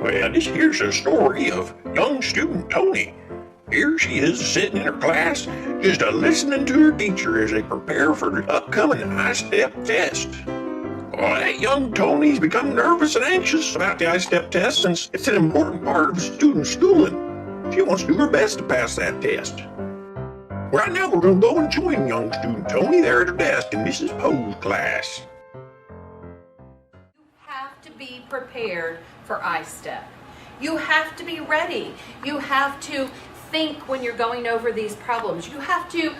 Well, this here's a story of young student Toney. Here she is sitting in her class, just listening to her teacher as they prepare for the upcoming ISTEP test. Well, that young Toney's become nervous and anxious about the ISTEP test since it's an important part of a student's schooling. She wants to do her best to pass that test. Right now, we're going to go and join young student Toney there at her desk in Mrs. Poe's class. You have to be prepared for ISTEP. You have to be ready. You have to think when you're going over these problems. You have to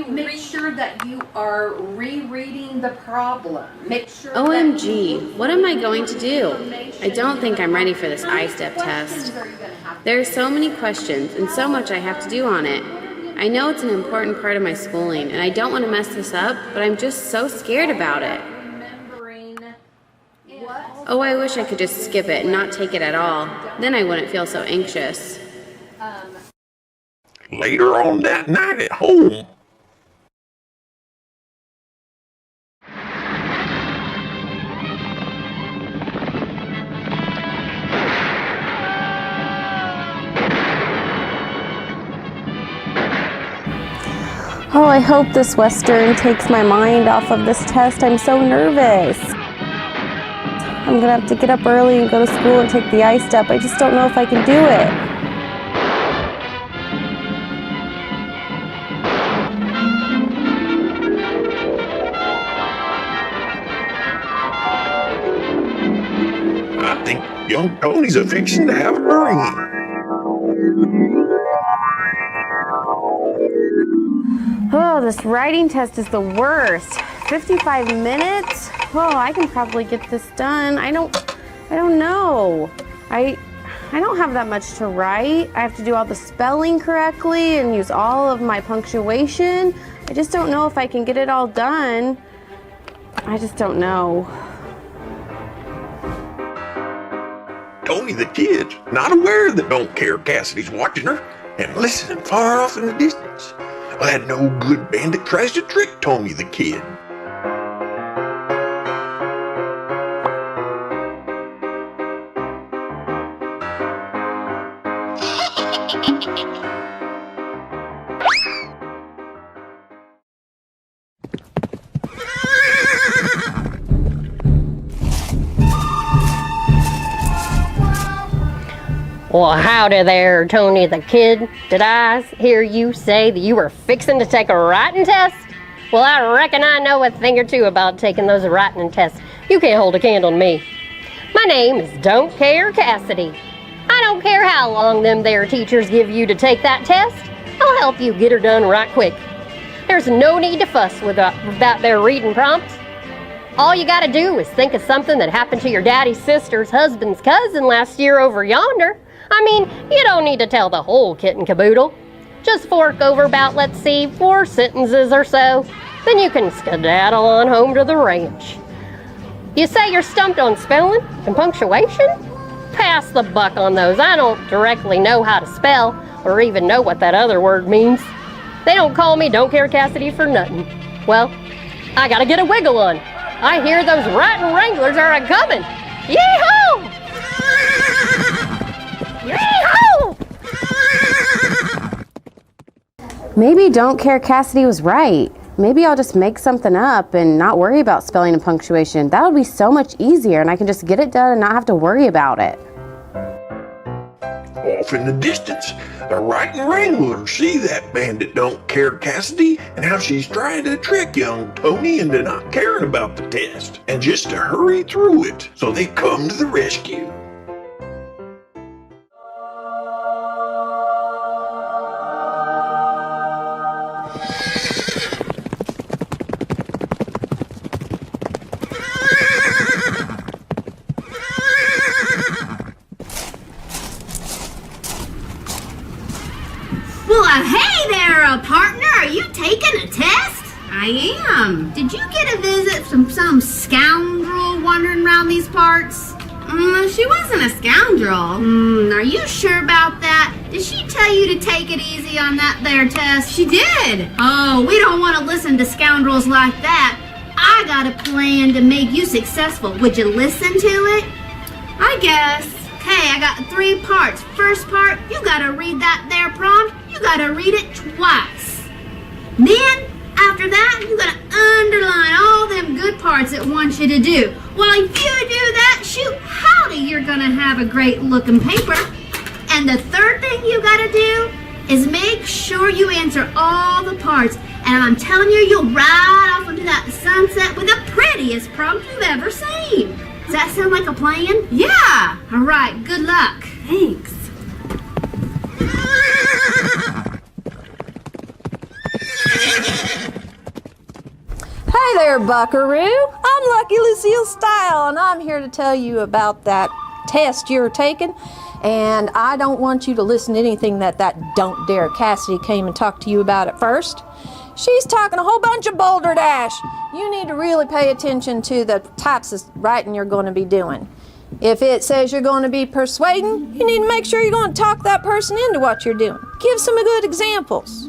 make sure that you are rereading the problem. Make sure. OMG, what am I going to do? I don't think I'm ready for this ISTEP test. There are so many questions and so much I have to do on it. I know it's an important part of my schooling and I don't want to mess this up, but I'm just so scared about it. Oh, I wish I could just skip it and not take it at all. Then I wouldn't feel so anxious. Later on that night at home, oh, I hope this Western takes my mind off of this test. I'm so nervous. I'm gonna have to get up early and go to school and take the ISTEP. I just don't know if I can do it. I think young Toney's a-fixin' to have a dream. Oh, this writing test is the worst. 55 minutes? Oh, I can probably get this done. I don't know. I don't have that much to write. I have to do all the spelling correctly and use all of my punctuation. I just don't know if I can get it all done. I just don't know. Toney the kid's not aware that Don't Care Cassidy's watching her and listening far off in the distance. Well, that no good bandit tries to trick Toney the kid. Well, howdy there, Toney the kid. Did I hear you say that you were fixing to take a writing test? Well, I reckon I know a thing or two about taking those writing tests. You can't hold a candle to me. My name is Don't Care Cassidy. I don't care how long them there teachers give you to take that test. I'll help you get her done right quick. There's no need to fuss about their reading prompts. All you gotta do is think of something that happened to your daddy's sister's husband's cousin last year over yonder. I mean, you don't need to tell the whole kit and caboodle. Just fork over about, let's see, 4 sentences or so. Then you can skedaddle on home to the ranch. You say you're stumped on spelling and punctuation? Pass the buck on those. I don't directly know how to spell or even know what that other word means. They don't call me Don't Care Cassidy for nothing. Well, I gotta get a wiggle on. I hear those Wranglers are a-coming. Yee-haw! Yee-haw! Maybe Don't Care Cassidy was right. Maybe I'll just make something up and not worry about spelling and punctuation. That would be so much easier and I can just get it done and not have to worry about it. Off in the distance, the Wranglers see that bandit Don't Care Cassidy and how she's trying to trick young Toney into not caring about the test and just to hurry through it. So they come to the rescue. Well, hey there, partner. Are you taking a test? I am. Did you get a visit from some scoundrel wandering around these parts? She wasn't a scoundrel. Are you sure about that? Did she tell you to take it easy on that there test? She did. Oh, we don't want to listen to scoundrels like that. I got a plan to make you successful. Would you listen to it? I guess. Okay, I got 3 parts. First part, you gotta read that there prompt. You gotta read it twice. Then, after that, you gotta underline all them good parts it wants you to do. Well, if you do that, shoot, howdy, you're gonna have a great looking paper. And the third thing you gotta do is make sure you answer all the parts. And I'm telling you, you'll ride off into that sunset with the prettiest prompt you've ever seen. Does that sound like a plan? Yeah. All right, good luck. Thanks. Hey there, Buckaroo. I'm Lucky Lucille Style, and I'm here to tell you about that test you're taking. And I don't want you to listen to anything that Don't Dare Cassidy came and talked to you about at first. She's talking a whole bunch of boulder dash. You need to really pay attention to the types of writing you're going to be doing. If it says you're going to be persuading, you need to make sure you're going to talk that person into what you're doing. Give some good examples.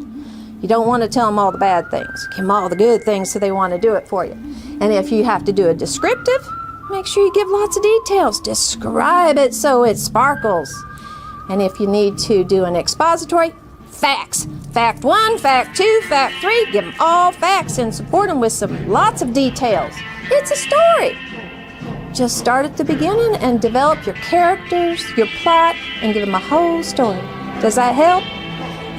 You don't want to tell them all the bad things. Give them all the good things so they want to do it for you. And if you have to do a descriptive, make sure you give lots of details. Describe it so it sparkles. And if you need to do an expository, facts. Fact 1, fact 2, fact 3, give them all facts and support them with lots of details. It's a story. Just start at the beginning and develop your characters, your plot, and give them a whole story. Does that help?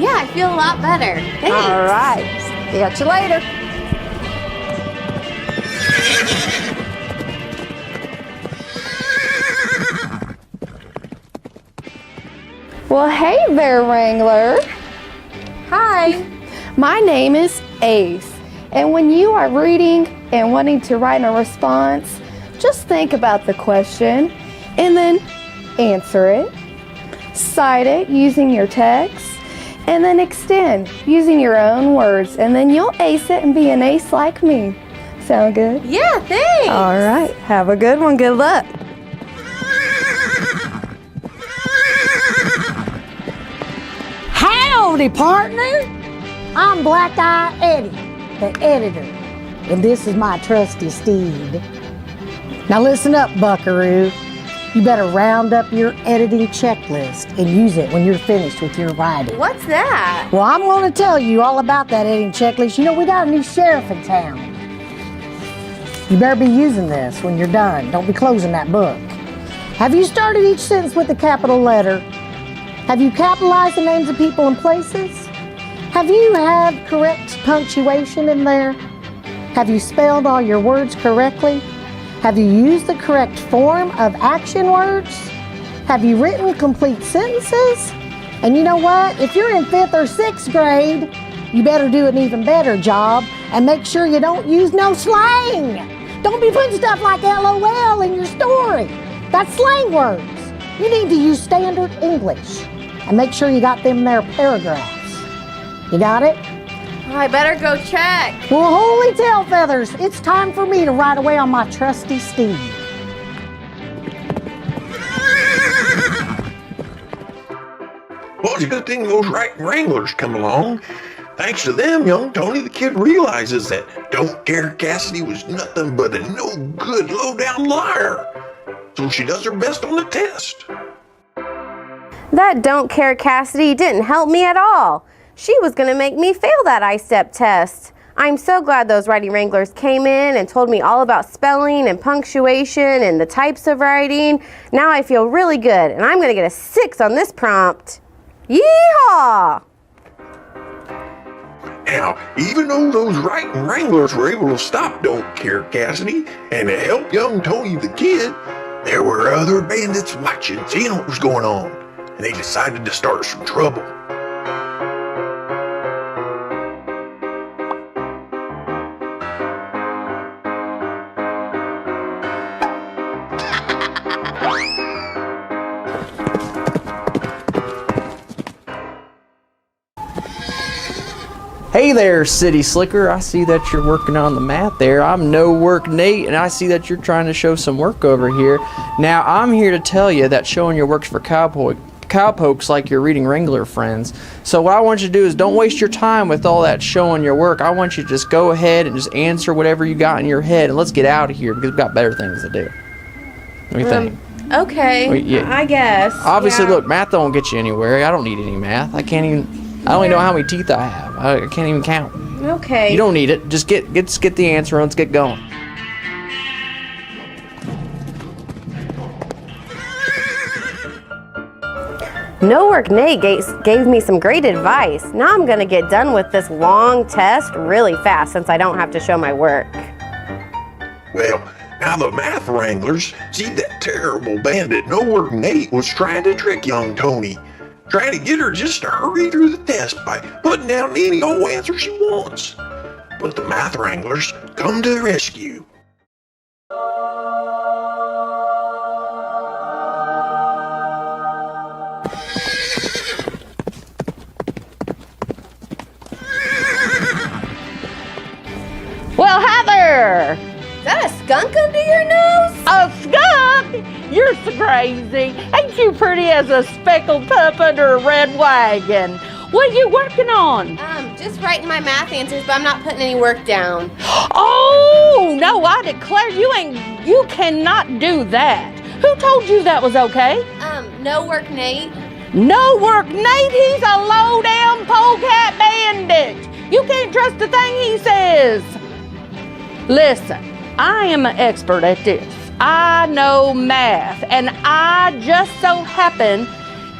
Yeah, I feel a lot better. Thanks. All right. Catch you later. Well, hey there, Wrangler. Hi. My name is Ace, and when you are reading and wanting to write a response, just think about the question and then answer it. Cite it using your text, and then extend using your own words, and then you'll ace it and be an ace like me. Sound good? Yeah, thanks. All right. Have a good one. Good luck. Howdy, partner. I'm Black Eye Eddie, the editor, and this is my trusty steed. Now listen up, Buckaroo. You better round up your editing checklist and use it when you're finished with your writing. What's that? Well, I'm going to tell you all about that editing checklist. You know, we got a new sheriff in town. You better be using this when you're done. Don't be closing that book. Have you started each sentence with a capital letter? Have you capitalized the names of people and places? Have you had correct punctuation in there? Have you spelled all your words correctly? Have you used the correct form of action words? Have you written complete sentences? And you know what? If you're in 5th or 6th grade, you better do an even better job and make sure you don't use no slang. Don't be putting stuff like LOL in your story. That's slang words. You need to use standard English and make sure you got them there paragraphs. You got it? I better go check. Well, holy tail feathers, it's time for me to ride away on my trusty steed. Well, it's a good thing those Wranglers come along. Thanks to them, young Toney the Kid realizes that Don't Dare Cassidy was nothing but a no-good, low-down liar. So she does her best on the test. That Don't Care Cassidy didn't help me at all. She was going to make me fail that ISTEP test. I'm so glad those writing wranglers came in and told me all about spelling and punctuation and the types of writing. Now I feel really good, and I'm going to get a 6 on this prompt. Yeehaw! Now, even though those writing wranglers were able to stop Don't Care Cassidy and to help young Toney the Kid, there were other bandits watching, seeing what was going on, and they decided to start some trouble. Hey there, City Slicker. I see that you're working on the map there. I'm No Work Nate, and I see that you're trying to show some work over here. Now, I'm here to tell you that showing your work's for cowpokes like your reading Wrangler friends. So what I want you to do is don't waste your time with all that showing your work. I want you to just go ahead and just answer whatever you got in your head, and let's get out of here because we've got better things to do. What do you think? Okay, Well, yeah. I guess. Obviously, yeah. look, math don't get you anywhere. I don't need any math. I can't even. I don't even know how many teeth I have. I can't even count. Okay. You don't need it. Just get the answer and let's get going. No Work Nate gave me some great advice. Now I'm gonna get done with this long test really fast since I don't have to show my work. Well, now the math wranglers see that terrible bandit No Work Nate was trying to trick young Toney, trying to get her just to hurry through the test by putting down any old answer she wants. But the math wranglers come to the rescue. Well, hi there. Is that a skunk under your nose? A skunk? You're so crazy. Ain't you pretty as a speckled pup under a red wagon? What are you working on? Just writing my math answers, but I'm not putting any work down. Oh, no, I declare you cannot do that. Who told you that was okay? No Work Nate. No Work Nate, he's a low-down polecat bandit. You can't trust a thing he says. Listen, I am an expert at this. I know math, and I just so happen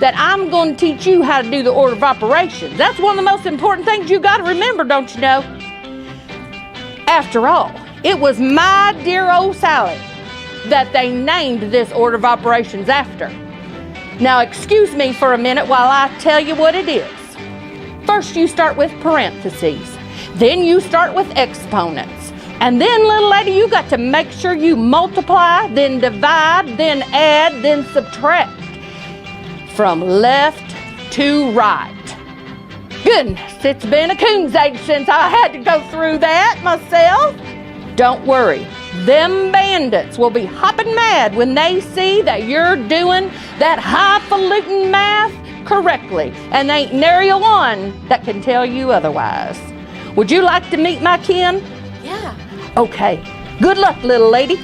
that I'm going to teach you how to do the order of operations. That's one of the most important things you got to remember, don't you know? After all, it was my dear old Sally that they named this order of operations after. Now, excuse me for a minute while I tell you what it is. First, you start with parentheses. Then you start with exponents. And then, little lady, you got to make sure you multiply, then divide, then add, then subtract. From left to right. Goodness, it's been a coon's age since I had to go through that myself. Don't worry, them bandits will be hopping mad when they see that you're doing that highfalutin math correctly, and they ain't nary a one that can tell you otherwise. Would you like to meet my kin? Yeah. Okay, good luck, little lady.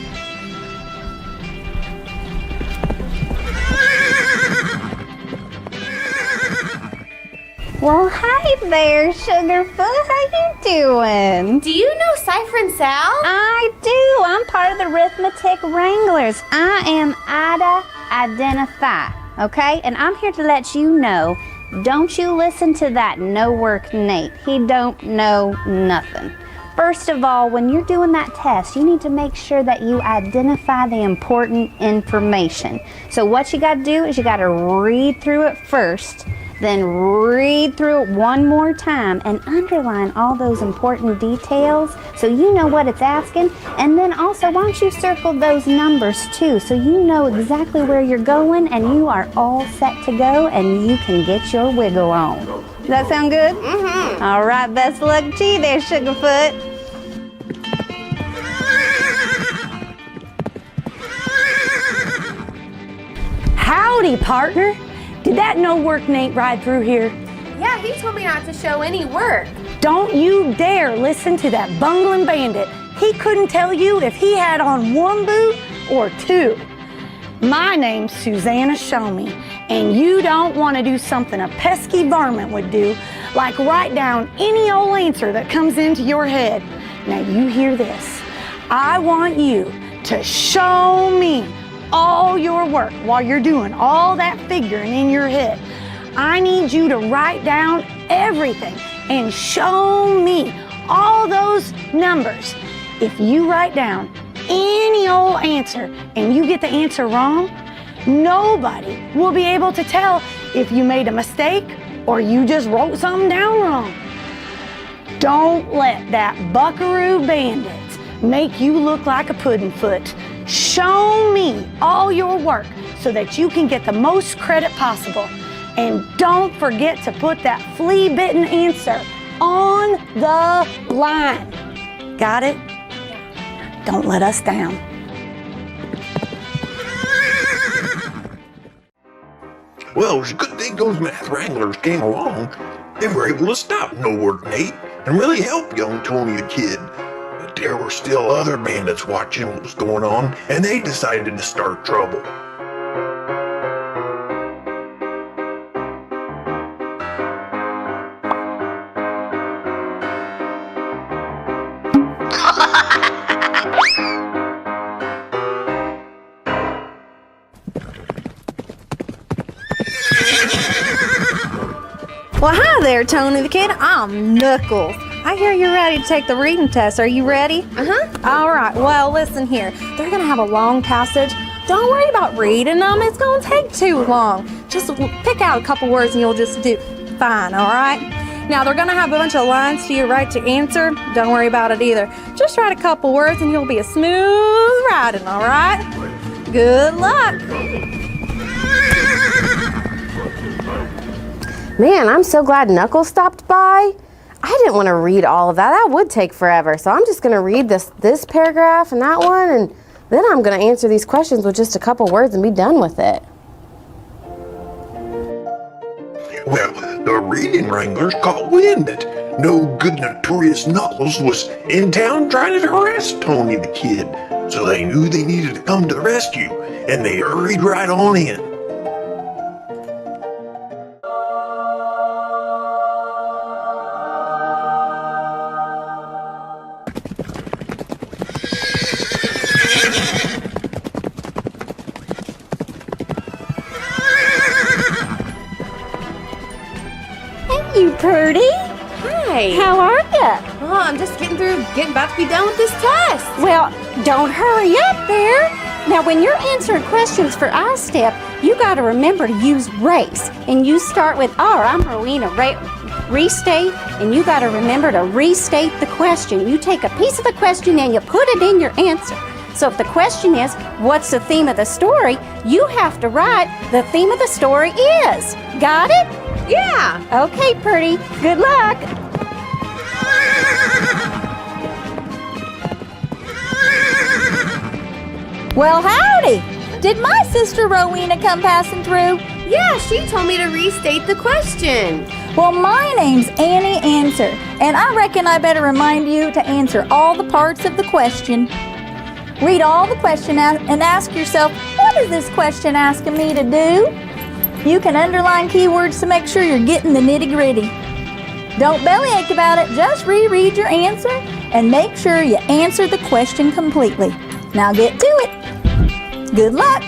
Well, hi there, Sugarfoot. How you doing? Do you know Cypher and Sal? I do. I'm part of the ISTEP Wranglers. I am Ida Identify, okay? And I'm here to let you know, don't you listen to that No Work Nate. He don't know nothing. First of all, when you're doing that test, you need to make sure that you identify the important information. So what you got to do is you got to read through it first, then read through it one more time and underline all those important details so you know what it's asking. And then also, why don't you circle those numbers too so you know exactly where you're going and you are all set to go and you can get your wiggle on. Does that sound good? Mm-hmm. All right, best of luck to you there, Sugarfoot. Howdy, partner. Did that No Work Nate ride through here? Yeah, he told me not to show any work. Don't you dare listen to that bungling bandit. He couldn't tell you if he had on one boot or two. My name's Susanna Shomey, and you don't want to do something a pesky varmint would do, like write down any old answer that comes into your head. Now you hear this. I want you to show me all your work while you're doing all that figuring in your head. I need you to write down everything and show me all those numbers. If you write down any old answer and you get the answer wrong, nobody will be able to tell if you made a mistake or you just wrote something down wrong. Don't let that buckaroo bandit make you look like a pudding foot. Show me all your work so that you can get the most credit possible. And don't forget to put that flea-bitten answer on the line. Got it? Don't let us down. Well, it was a good thing those math wranglers came along. They were able to stop No Work Nate and really help young Toney the kid. But there were still other bandits watching what was going on, and they decided to start trouble. Well, hi there, Toney the Kid. I'm Knuckles. I hear you're ready to take the reading test. Are you ready? All right. Well, listen here. They're going to have a long passage. Don't worry about reading them. It's going to take too long. Just pick out a couple words and you'll just do fine, all right? Now, they're going to have a bunch of lines to your right to answer. Don't worry about it either. Just write a couple words and you'll be a smooth riding, all right? Good luck. Man, I'm so glad Knuckles stopped by. I didn't want to read all of that. That would take forever. So I'm just going to read this paragraph and that one, and then I'm going to answer these questions with just a couple words and be done with it. Well, the reading wranglers caught wind that no good notorious Knuckles was in town trying to harass Toney the Kid. So they knew they needed to come to the rescue, and they hurried right on in. You Purdy? Hi. How are ya? Oh, I'm just getting about to be done with this test. Well, don't hurry up there. Now, when you're answering questions for ISTEP, you got to remember to use race. And you start with, I'm Rowena, restate, and you got to remember to restate the question. You take a piece of the question and you put it in your answer. So if the question is, what's the theme of the story, you have to write the theme of the story is. Got it? Yeah. Okay, Purdy. Good luck. Well, howdy! Did my sister Rowena come passing through? Yeah, she told me to restate the question. Well, my name's Annie Answer, and I reckon I better remind you to answer all the parts of the question. Read all the question and ask yourself, what is this question asking me to do? You can underline keywords to make sure you're getting the nitty-gritty. Don't bellyache about it, just reread your answer and make sure you answer the question completely. Now get to it. Good luck.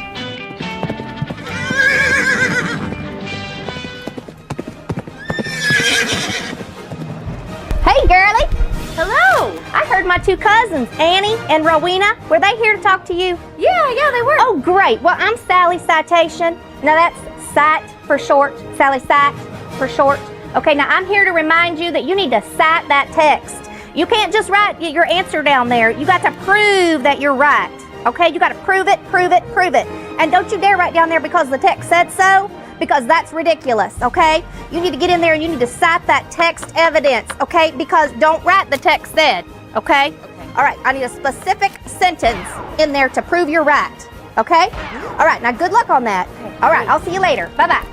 Hey, girlie. Hello. I heard my two cousins, Annie and Rowena. Were they here to talk to you? Yeah, they were. Oh, great. Well, I'm Sally Citation. Now, that's Cite for short. Sally Cite for short. Okay, now I'm here to remind you that you need to cite that text. You can't just write your answer down there. You got to prove that you're right. Okay, you got to prove it, prove it, prove it. And don't you dare write down there because the text said so, because that's ridiculous, okay? You need to get in there and you need to cite that text evidence, okay? Because don't write the text said, okay? All right, I need a specific sentence in there to prove you're right, okay? All right, now good luck on that. All right, I'll see you later. Bye-bye.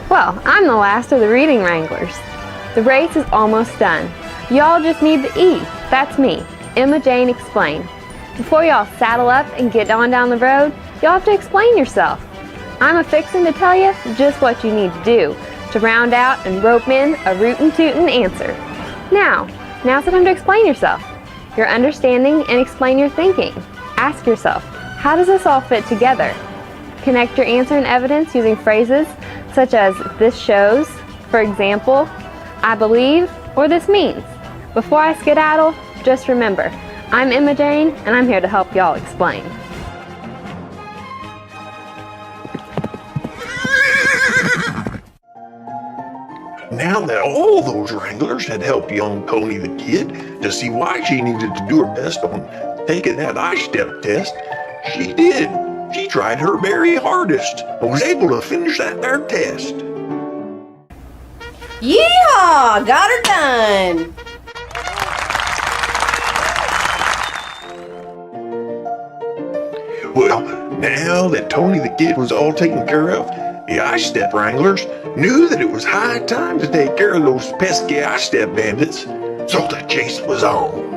Well, I'm the last of the reading wranglers. The race is almost done. Y'all just need the E. That's me, Emma Jane Explain. Before y'all saddle up and get on down the road, y'all have to explain yourself. I'm a-fixin' to tell you just what you need to do to round out and rope in a rootin' tootin' answer. Now's the time to explain yourself, your understanding, and explain your thinking. Ask yourself, how does this all fit together? Connect your answer and evidence using phrases such as this shows, for example, I believe, or this means. Before I skedaddle, just remember, I'm Emma Jane, and I'm here to help y'all explain. Now that all those wranglers had helped young Toney the Kid to see why she needed to do her best on taking that ISTEP test, she did. She tried her very hardest and was able to finish that there test. Yeehaw! Got her done. Well, now that Toney the Kid was all taken care of, the ISTEP Wranglers knew that it was high time to take care of those pesky ISTEP bandits, so the chase was on.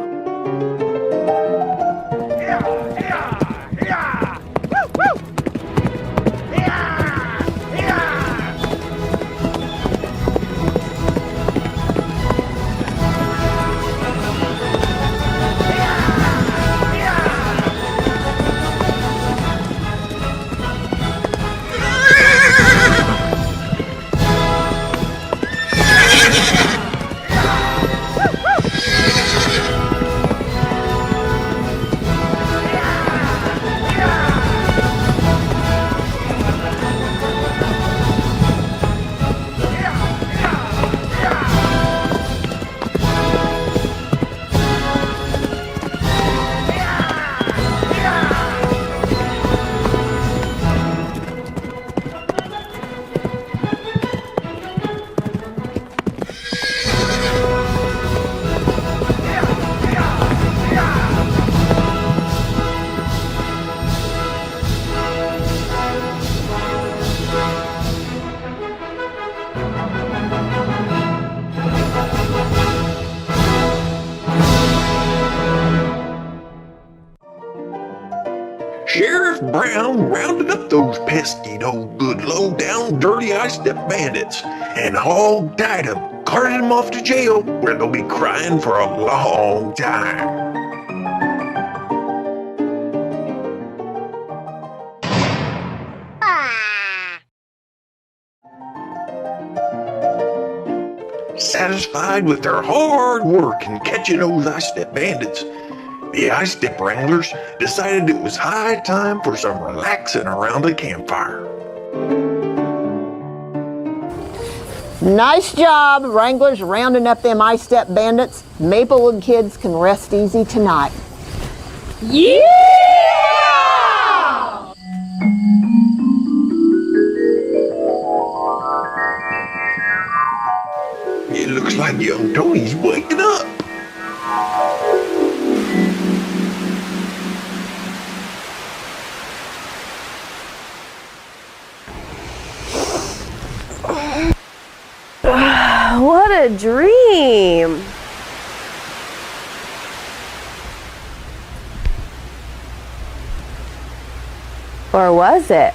Sheriff Brown rounded up those pesky, no good, low-down, dirty ISTEP bandits and hog-tied them, carted them off to jail where they'll be crying for a long time. Satisfied with their hard work in catching those ISTEP bandits, the ISTEP Wranglers decided it was high time for some relaxing around a campfire. Nice job, Wranglers, rounding up them ISTEP bandits. Maplewood kids can rest easy tonight. Yeah! It looks like young Toney's waking up. What a dream. Or was it?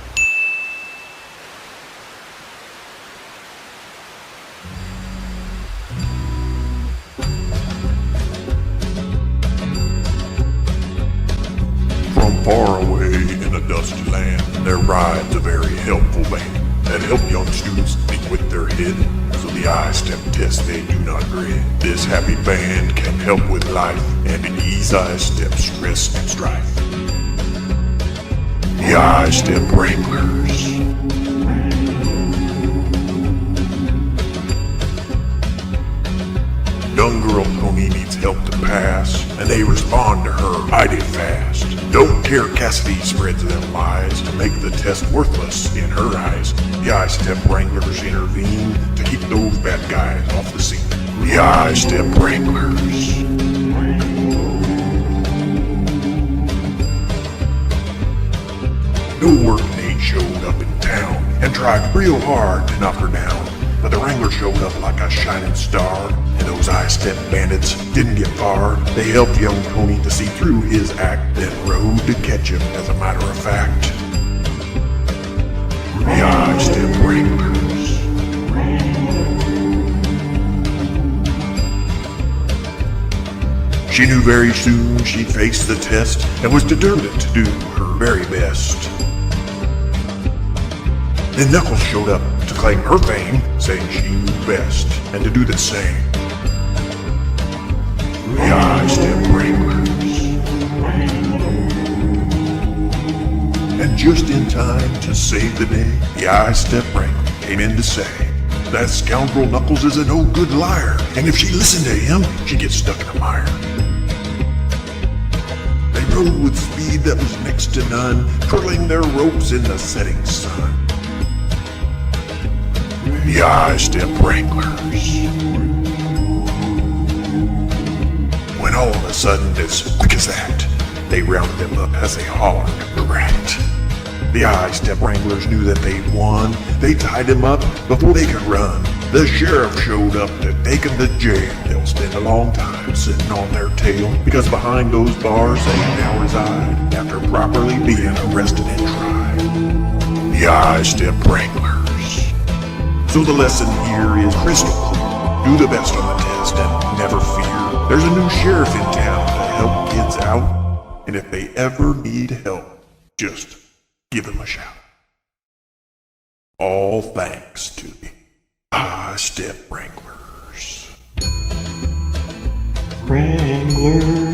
From far away in a dusty land, there rides a very helpful band that help young students think with their head, so the ISTEP test they do not dread. This happy band can help with life and ease ISTEP stress and strife. The ISTEP Wranglers. Young girl Toney needs help to pass, and they respond to her mighty fast. Don't care Cassidy spreads them lies to make the test worthless in her eyes. The ISTEP Wranglers intervene to keep those bad guys off the scene. The ISTEP Wranglers. No work-mate showed up in town and tried real hard to knock her down. But the Wrangler showed up like a shining star, and those ISTEP bandits didn't get far. They helped young Toney to see through his act, then rode to catch him as a matter of fact. The ISTEP Wranglers. She knew very soon she'd face the test, and was determined to do her very best. Then Knuckles showed up to claim her fame, saying she knew best, and to do the same. The ISTEP Wranglers. And just in time to save the day, the ISTEP Wrangler came in to say, that scoundrel Knuckles is a no-good liar, and if she listened to him, she'd get stuck in a mire. They rode with speed that was next to none, twirling their ropes in the setting sun. The ISTEP Wranglers. When all of a sudden, as quick as that, they rounded them up as they hollered, "Brat!" The ISTEP Wranglers knew that they'd won. They tied him up before they could run. The sheriff showed up to take him to jail. They'll spend a long time sitting on their tail, because behind those bars they now reside after properly being arrested and tried. The ISTEP Wranglers. So the lesson here is crystal clear. Do the best on the test and never fear. There's a new sheriff in town to help kids out. And if they ever need help, just give him a shout. All thanks to the ISTEP Wranglers. Wranglers.